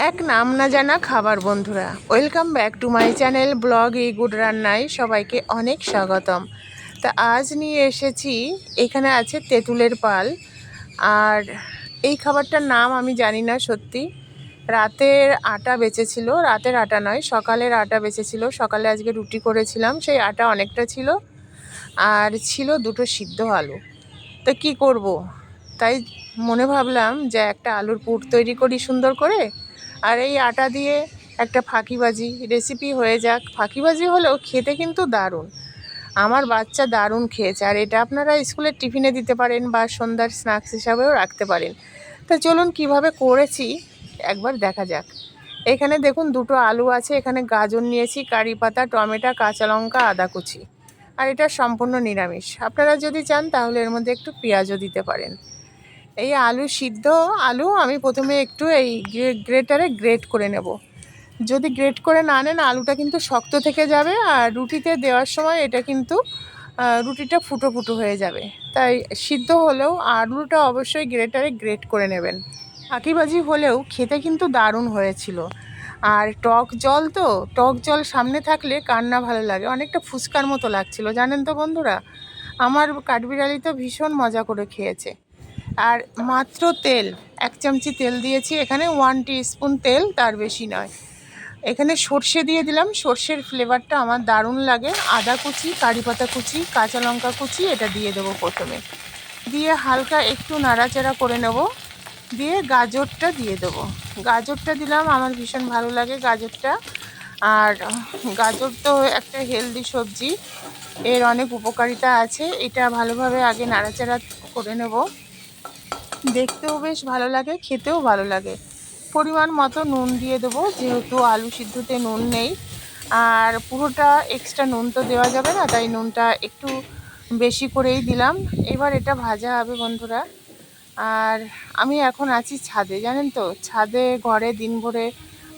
এক নাম না জানা খাবার বন্ধুরা, welcome back to my channel blog এই গুড রান্নায় সবাইকে অনেক স্বাগতম। তা আজ নিয়ে এসেছি, এখানে আছে তেঁতুলের পাল। আর এই খাবারটার নাম আমি জানি না সত্যি। রাতের আটা বেঁচেছিল, রাতের আটা নয় সকালের আটা বেঁচেছিল। সকালে আজকে রুটি করেছিলাম, সেই আটা অনেকটা ছিল। আর ছিল দুটো সিদ্ধ আলু। তা কি করব, তাই মনে ভাবলাম যে একটা আলুর পুর তৈরি করি সুন্দর করে, আর এই আটা দিয়ে একটা ফাঁকিবাজি রেসিপি হয়ে যাক। ফাঁকিবাজি হলেও খেতে কিন্তু দারুণ। আমার বাচ্চা দারুণ খেয়েছে। আর এটা আপনারা স্কুলের টিফিনে দিতে পারেন বা সন্ধ্যার স্ন্যাক্স হিসাবেও রাখতে পারেন। তা চলুন কিভাবে করেছি একবার দেখা যাক। এখানে দেখুন দুটো আলু আছে, এখানে গাজর নিয়েছি, কারি পাতা, টমেটো, কাঁচা লঙ্কা, আদা কুচি। আর এটা সম্পূর্ণ নিরামিষ। আপনারা যদি চান তাহলে এর মধ্যে একটু পেঁয়াজও দিতে পারেন। এই আলু সিদ্ধ আলু আমি প্রথমে একটু এই গ্রেটারে গ্রেট করে নেব। যদি গ্রেট করে না নেন আলুটা কিন্তু শক্ত থেকে যাবে, আর রুটিতে দেওয়ার সময় এটা কিন্তু রুটিটা ফুটো ফুটো হয়ে যাবে। তাই সিদ্ধ হলেও আলুটা অবশ্যই গ্রেটারে গ্রেট করে নেবেন। ফাঁকিবাজি হলেও খেতে কিন্তু দারুণ হয়েছিল। আর টক জল, তো টক জল সামনে থাকলে কার না ভালো লাগে, অনেকটা ফুচকার মতো লাগছিল জানেন তো বন্ধুরা। আমার কাঠবিড়ালি তো ভীষণ মজা করে খেয়েছে। আর মাত্র তেল 1 চামচি তেল দিয়েছি, এখানে 1 টিস্পুন তেল, তার বেশি নয়। এখানে সর্ষে দিয়ে দিলাম, সর্ষের ফ্লেভারটা আমার দারুণ লাগে। আদা কুচি, কারি পাতা কুচি, কাঁচা লঙ্কা কুচি এটা দিয়ে দেবো প্রথমে। দিয়ে হালকা একটু নাড়াচাড়া করে নেব। দিয়ে গাজরটা দিয়ে দেবো। গাজরটা দিলাম, আমার ভীষণ ভালো লাগে গাজরটা। আর গাজর তো একটা হেলদি সবজি, এর অনেক উপকারিতা আছে। এটা ভালোভাবে আগে নাড়াচাড়া করে নেব। দেখতেও বেশ ভালো লাগে, খেতেও ভালো লাগে। পরিমাণ মতো নুন দিয়ে দেবো, যেহেতু আলু সিদ্ধতে নুন নেই। আর পুরোটা এক্সট্রা নুন তো দেওয়া যাবে না, তাই নুনটা একটু বেশি করেই দিলাম। এবার এটা ভাজা হবে বন্ধুরা। আর আমি এখন আছি ছাদে, জানেন তো, ছাদে ঘরে দিন ভরে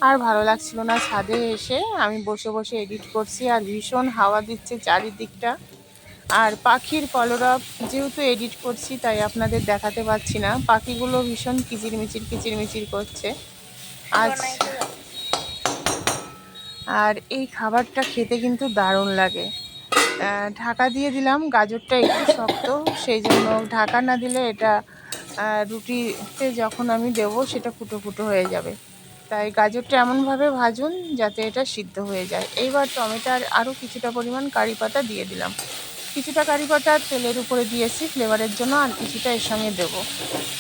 আর ভালো লাগছিল না। ছাদে এসে আমি বসে বসে এডিট করছি, আর ভীষণ হাওয়া দিচ্ছে চারিদিকটা। আর পাখির কলরব, যেহেতু এডিট করছি তাই আপনাদের দেখাতে পারছি না। পাখিগুলো ভীষণ কিচিরমিচির কিচিরমিচির করছে আজ। আর এই খাবারটা খেতে কিন্তু দারুণ লাগে। ঢাকা দিয়ে দিলাম, গাজরটা একটু শক্ত, সেই জন্য ঢাকা না দিলে এটা রুটিতে যখন আমি দেবো সেটা ফুটো ফুটো হয়ে যাবে। তাই গাজরটা এমনভাবে ভাজুন যাতে এটা সিদ্ধ হয়ে যায়। এইবার টমেটোর আরও কিছুটা পরিমাণ কারি পাতা দিয়ে দিলাম। কিছুটা কারি পাতা তেলের উপরে দিয়েছি ফ্লেভারের জন্য, আর কিছুটা এর সঙ্গে দেবো।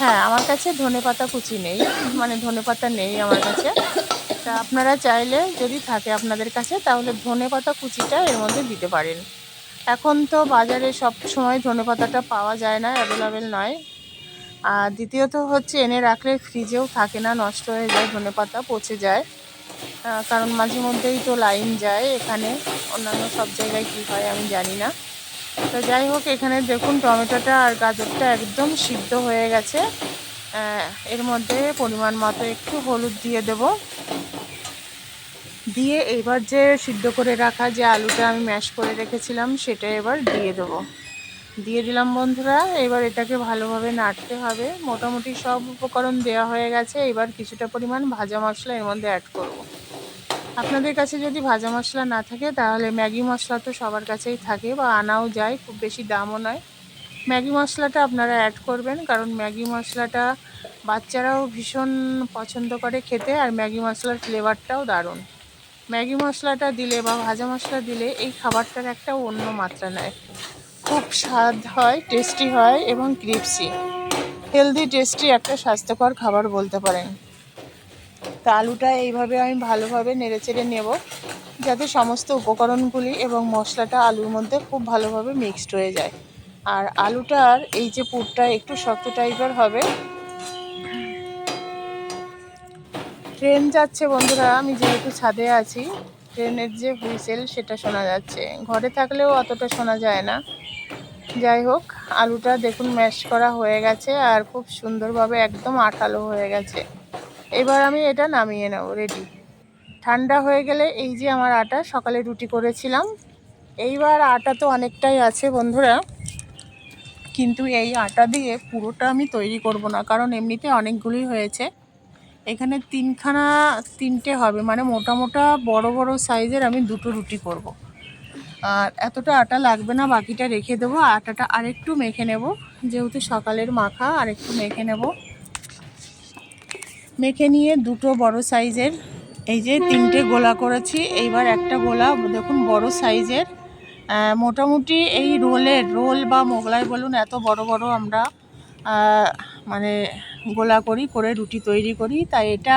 হ্যাঁ, আমার কাছে ধনেপাতা কুচি নেই, মানে ধনেপাতা নেই আমার কাছে। তা আপনারা চাইলে যদি থাকে আপনাদের কাছে তাহলে ধনেপাতা কুচিটা এর মধ্যে দিতে পারেন। এখন তো বাজারে সব সময় ধনেপাতাটা পাওয়া যায় না, অ্যাভেলেবেল নয়। আর দ্বিতীয়ত হচ্ছে এনে রাখলে ফ্রিজেও থাকে না, নষ্ট হয়ে যায়, ধনেপাতা পচে যায়। কারণ মাঝে মধ্যেই তো লাইন যায় এখানে, অন্যান্য সব জায়গায় কী হয় আমি জানি না। তো যাই হোক, এখানে দেখুন টমেটোটা আর গাজরটা একদম সিদ্ধ হয়ে গেছে। এর মধ্যে পরিমাণ মতো একটু হলুদ দিয়ে দেব। দিয়ে এবার যে সিদ্ধ করে রাখা যে আলুটা আমি ম্যাশ করে রেখেছিলাম সেটা এবার দিয়ে দেবো। দিয়ে দিলাম বন্ধুরা। এবার এটাকে ভালোভাবে নাড়তে হবে। মোটামুটি সব উপকরণ দেওয়া হয়ে গেছে। এবার কিছুটা পরিমাণ ভাজা মশলা এর মধ্যে অ্যাড করব। আপনাদের কাছে যদি ভাজা মশলা না থাকে তাহলে ম্যাগি মশলা তো সবার কাছেই থাকে বা আনাও যায়, খুব বেশি দামও নয়। ম্যাগি মশলাটা আপনারা অ্যাড করবেন, কারণ ম্যাগি মশলাটা বাচ্চারাও ভীষণ পছন্দ করে খেতে, আর ম্যাগি মশলার ফ্লেভারটাও দারুণ। ম্যাগি মশলাটা দিলে বা ভাজা মশলা দিলে এই খাবারটার একটা অন্য মাত্রা নেয়। খুব স্বাদ হয়, টেস্টি হয় এবং ক্রিপসি। হেলদি টেস্টি একটা স্বাস্থ্যকর খাবার বলতে পারেন। তা আলুটা এইভাবে আমি ভালোভাবে নেড়েচেড়ে নেব, যাতে সমস্ত উপকরণগুলি এবং মশলাটা আলুর মধ্যে খুব ভালোভাবে মিক্সড হয়ে যায়। আর আলুটার এই যে পুরটা একটু শক্ত টাইপের হবে। ট্রেন যাচ্ছে বন্ধুরা, আমি যেহেতু ছাদে আছি, ট্রেনের যে হুইসেল সেটা শোনা যাচ্ছে। ঘরে থাকলেও অতটা শোনা যায় না। যাই হোক, আলুটা দেখুন ম্যাশ করা হয়ে গেছে আর খুব সুন্দরভাবে একদম আঠালো হয়ে গেছে। এবার আমি এটা নামিয়ে নেব, রেডি। ঠান্ডা হয়ে গেলে এই যে আমার আটা, সকালে রুটি করেছিলাম, এইবার আটা তো অনেকটাই আছে বন্ধুরা, কিন্তু এই আটা দিয়ে পুরোটা আমি তৈরি করব না, কারণ এমনিতে অনেকগুলি হয়েছে। এখানে তিনটে হবে, মানে মোটা মোটা বড় বড় সাইজের আমি দুটো রুটি করব। আর এতটা আটা লাগবে না, বাকিটা রেখে দেবো। আটাটা আরেকটু মেখে নেব, যেহেতু সকালের মাখা আরেকটু মেখে নেব। মেখে নিয়ে দুটো বড় সাইজের এই যে তিনটে গোলা করেছি। এইবার একটা গোলা দেখুন বড় সাইজের, মোটামুটি এই রোল বা মোগলাই বলুন, এত বড় বড় আমরা মানে গোলা করে রুটি তৈরি করি। তাই এটা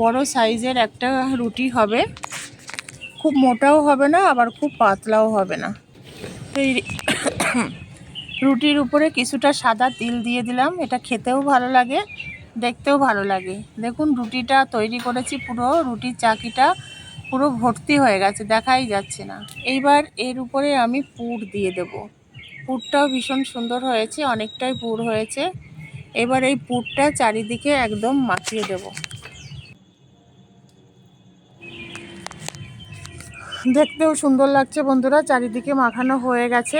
বড় সাইজের একটা রুটি হবে, খুব মোটাও হবে না আবার খুব পাতলাও হবে না। তো এই রুটির উপরে কিছুটা সাদা তিল দিয়ে দিলাম, এটা খেতেও ভালো লাগে, দেখতেও ভালো লাগে। দেখুন রুটিটা তৈরি করেছি, পুরো রুটির চাকিটা পুরো ভর্তি হয়ে গেছে, দেখাই যাচ্ছে না। এইবার এর উপরে আমি পুর দিয়ে দেব। পুরটাও ভীষণ সুন্দর হয়েছে, অনেকটাই পুর হয়েছে। এবার এই পুরটা চারিদিকে একদম মাখিয়ে দেব। দেখতেও সুন্দর লাগছে বন্ধুরা, চারিদিকে মাখানো হয়ে গেছে।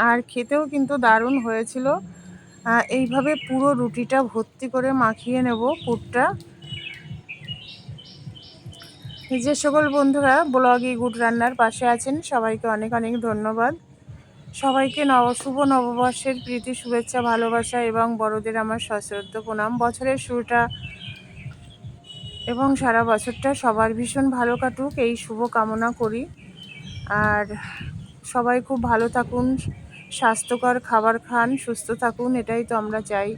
আর খেতেও কিন্তু দারুণ হয়েছিল। এইভাবে পুরো রুটিটা ভর্তি করে মাখিয়ে নেব পুরটা। যে সকল বন্ধুরা ব্লগে গুড রান্নার পাশে আছেন, সবাইকে অনেক অনেক ধন্যবাদ। সবাইকে শুভ নববর্ষের প্রীতি শুভেচ্ছা ভালোবাসা এবং বড়দের আমার সশ্রদ্ধ প্রণাম। বছরের শুরুটা এবং সারা বছরটা সবার ভীষণ ভালো কাটুক, এই শুভ কামনা করি। আর সবাই খুব ভালো থাকুন, স্বাস্থ্যকর খাবার খান, সুস্থ থাকুন, এটাই তো আমরা চাই।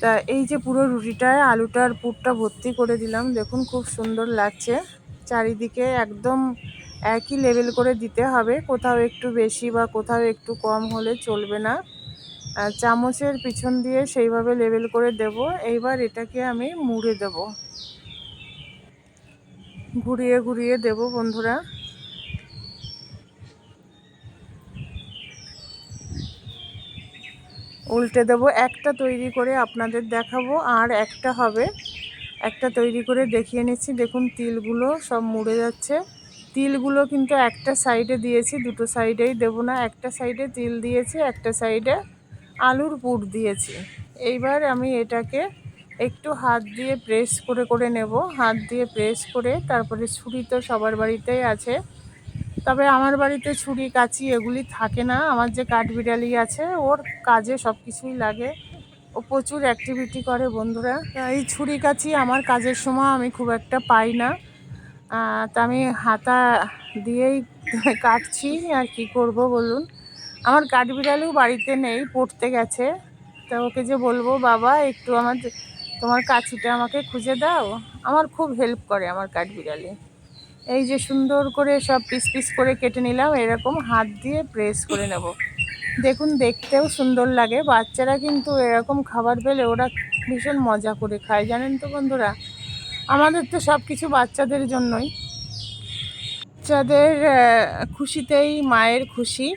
তা এই যে পুরো রুটিটায় আলুটার পুরটা ভর্তি করে দিলাম, দেখুন খুব সুন্দর লাগছে। চারিদিকে একদম একই লেভেল করে দিতে হবে, কোথাও একটু বেশি বা কোথাও একটু কম হলে চলবে না। চামচের পিছন দিয়ে সেইভাবে লেভেল করে দেব। এইবার এটাকে আমি মুড়ে দেব, ঘুরিয়ে ঘুরিয়ে দেব বন্ধুরা। উল্টে দেবো, একটা তৈরি করে আপনাদের দেখাবো আর একটা হবে। একটা তৈরি করে দেখিয়ে নিচ্ছি। দেখুন তিলগুলো সব মুড়ে যাচ্ছে। তিলগুলো কিন্তু একটা সাইডে দিয়েছি, দুটো সাইডেই দেবো না। একটা সাইডে তিল দিয়েছি, একটা সাইডে আলুর পুর দিয়েছি। এইবার আমি এটাকে একটু হাত দিয়ে প্রেস করে নেব। হাত দিয়ে প্রেস করে তারপরে ছুরি তো সবার বাড়িতেই আছে, তবে আমার বাড়িতে ছুরি কাঁচি এগুলি থাকে না। আমার যে কাঠবিড়ালি আছে, ওর কাজে সব কিছুই লাগে, ও প্রচুর অ্যাক্টিভিটি করে বন্ধুরা। এই ছুরি কাঁচি আমার কাজের সময় আমি খুব একটা পাই না। তা আমি হাতা দিয়েই কাটছি, আর কি করব বলুন। আমার কাঠবিড়ালিও বাড়িতে নেই, পড়তে গেছে। তা ওকে যে বলবো বাবা একটু তোমার কাঁচিটা আমাকে খুঁজে দাও, আমার খুব হেল্প করে আমার কাঠবিড়ালি। এই যে সুন্দর করে সব পিস পিস করে কেটে নিলাম, এরকম হাত দিয়ে প্রেস করে নেব। দেখুন দেখতেও সুন্দর লাগে। বাচ্চারা কিন্তু এরকম খাবার পেলে ওরা ভীষণ মজা করে খায়, জানেন তো বন্ধুরা। আমাদের তো সব কিছু বাচ্চাদের জন্যই, বাচ্চাদের খুশিতেই মায়ের খুশি।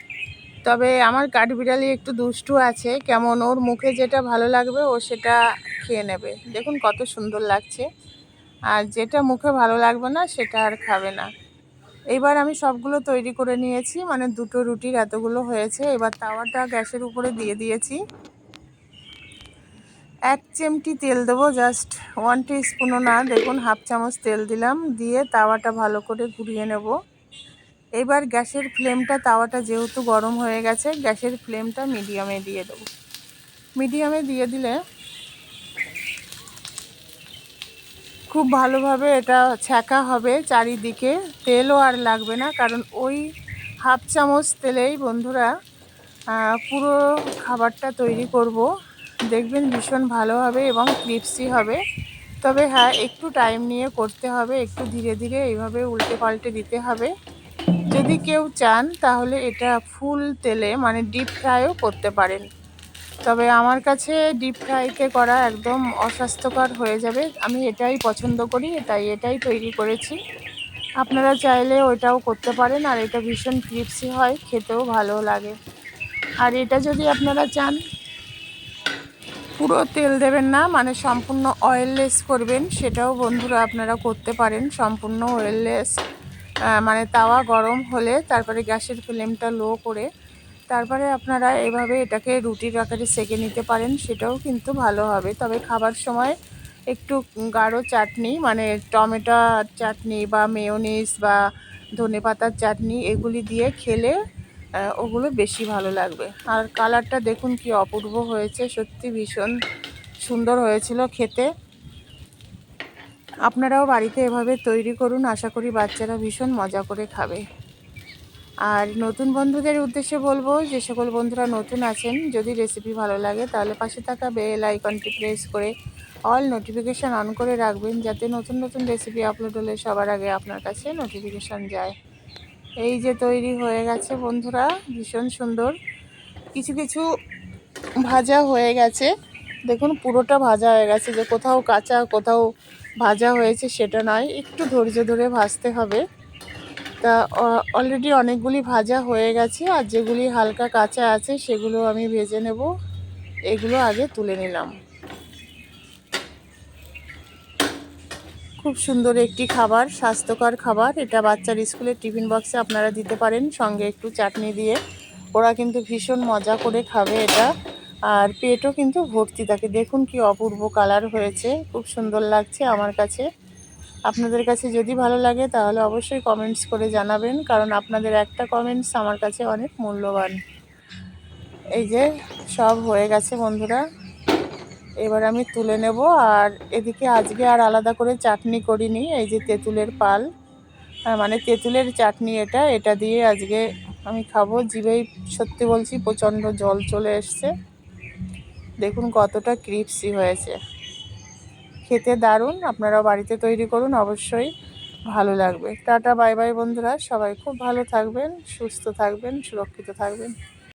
তবে আমার কাঠবিড়ালি একটু দুষ্টু আছে, কেমন ওর মুখে যেটা ভালো লাগবে ও সেটা খেয়ে নেবে। দেখুন কত সুন্দর লাগছে। আর যেটা মুখে ভালো লাগবে না সেটা আর খাবে না। এইবার আমি সবগুলো তৈরি করে নিয়েছি, মানে দুটো রুটির এতগুলো হয়েছে। এবার তাওয়াটা গ্যাসের উপরে দিয়ে দিয়েছি। 1 চিমটি তেল দেবো, জাস্ট 1 টিস্পুনও না, দেখুন হাফ চামচ তেল দিলাম। দিয়ে তাওয়াটা ভালো করে ঘুরিয়ে নেব। এবার গ্যাসের ফ্লেমটা, তাওয়াটা যেহেতু গরম হয়ে গেছে, গ্যাসের ফ্লেমটা মিডিয়ামে দিয়ে দেবো। মিডিয়ামে দিয়ে দিলে খুব ভালোভাবে এটা ছ্যাঁকা হবে চারিদিকে, তেলও আর লাগবে না। কারণ ওই হাফ চামচ তেলেই বন্ধুরা পুরো খাবারটা তৈরি করব। দেখবেন ভীষণ ভালো হবে এবং ক্রিপসি হবে। তবে হ্যাঁ, একটু টাইম নিয়ে করতে হবে, একটু ধীরে ধীরে এইভাবে উল্টে পাল্টে দিতে হবে। যদি কেউ চান তাহলে এটা ফুল তেলে, মানে ডিপ ফ্রাইও করতে পারেন। তবে আমার কাছে ডিপ ফ্রাইতে করা একদম অস্বাস্থ্যকর হয়ে যাবে, আমি এটাই পছন্দ করি, তাই এটাই তৈরি করেছি। আপনারা চাইলে ওইটাও করতে পারেন। আর এটা ভীষণ ক্রিপসি হয়, খেতেও ভালো লাগে। আর এটা যদি আপনারা চান পুরো তেল দেবেন না, মানে সম্পূর্ণ অয়েললেস করবেন, সেটাও বন্ধুরা আপনারা করতে পারেন। সম্পূর্ণ অয়েললেস, মানে তাওয়া গরম হলে তারপরে গ্যাসের ফ্লেমটা লো করে তারপরে আপনারা এভাবে এটাকে রুটির আকারে সেঁকে নিতে পারেন, সেটাও কিন্তু ভালো হবে। তবে খাবার সময় একটু গাঢ় চাটনি মানে টমেটোর চাটনি বা মেয়োনিজ বা ধনেপাতার চাটনি এগুলি দিয়ে খেলে ওগুলো বেশি ভালো লাগবে। আর কালারটা দেখুন কি অপূর্ব হয়েছে, সত্যি ভীষণ সুন্দর হয়েছিল খেতে। আপনারাও বাড়িতে এভাবে তৈরি করুন, আশা করি বাচ্চারা ভীষণ মজা করে খাবে। আর নতুন বন্ধুদের উদ্দেশ্যে বলবো, যে সকল বন্ধুরা নতুন আছেন, যদি রেসিপি ভালো লাগে তাহলে পাশে থাকা বেল আইকনটি প্রেস করে অল নোটিফিকেশান অন করে রাখবেন, যাতে নতুন নতুন রেসিপি আপলোড হলে সবার আগে আপনার কাছে নোটিফিকেশান যায়। এই যে তৈরি হয়ে গেছে বন্ধুরা, ভীষণ সুন্দর। কিছু কিছু ভাজা হয়ে গেছে, দেখুন পুরোটা ভাজা হয়ে গেছে, যে কোথাও কাঁচা কোথাও ভাজা হয়েছে সেটা নয়, একটু ধৈর্য ধরে ভাজতে হবে। তা অলরেডি অনেকগুলি ভাজা হয়ে গেছে, আর যেগুলি হালকা কাঁচা আছে সেগুলো আমি ভেজে নেব। এগুলো আগে তুলে নিলাম। খুব সুন্দর একটি খাবার, স্বাস্থ্যকর খাবার। এটা বাচ্চার স্কুলের টিফিন বক্সে আপনারা দিতে পারেন, সঙ্গে একটু চাটনি দিয়ে। ওরা কিন্তু ভীষণ মজা করে খাবে এটা, আর পেটও কিন্তু ভর্তি থাকে। দেখুন কি অপূর্ব কালার হয়েছে, খুব সুন্দর লাগছে আমার কাছে। আপনাদের কাছে যদি ভালো লাগে তাহলে অবশ্যই কমেন্টস করে জানাবেন, কারণ আপনাদের একটা কমেন্টস আমার কাছে অনেক মূল্যবান। এই যে সব হয়ে গেছে বন্ধুরা, এবার আমি তুলে নেব। আর এদিকে আজকে আর আলাদা করে চাটনি করিনি, এই যে তেঁতুলের পাল, মানে তেঁতুলের চাটনি, এটা দিয়ে আজকে আমি খাবো। জিভেই সত্যি বলছি প্রচণ্ড জল চলে এসছে। দেখুন কতটা ক্রিপসি হয়েছে, খেতে দারুণ। আপনারাও বাড়িতে তৈরি করুন, অবশ্যই ভালো লাগবে। টাটা বাই বাই বন্ধুরা, সবাই খুব ভালো থাকবেন, সুস্থ থাকবেন, সুরক্ষিত থাকবেন।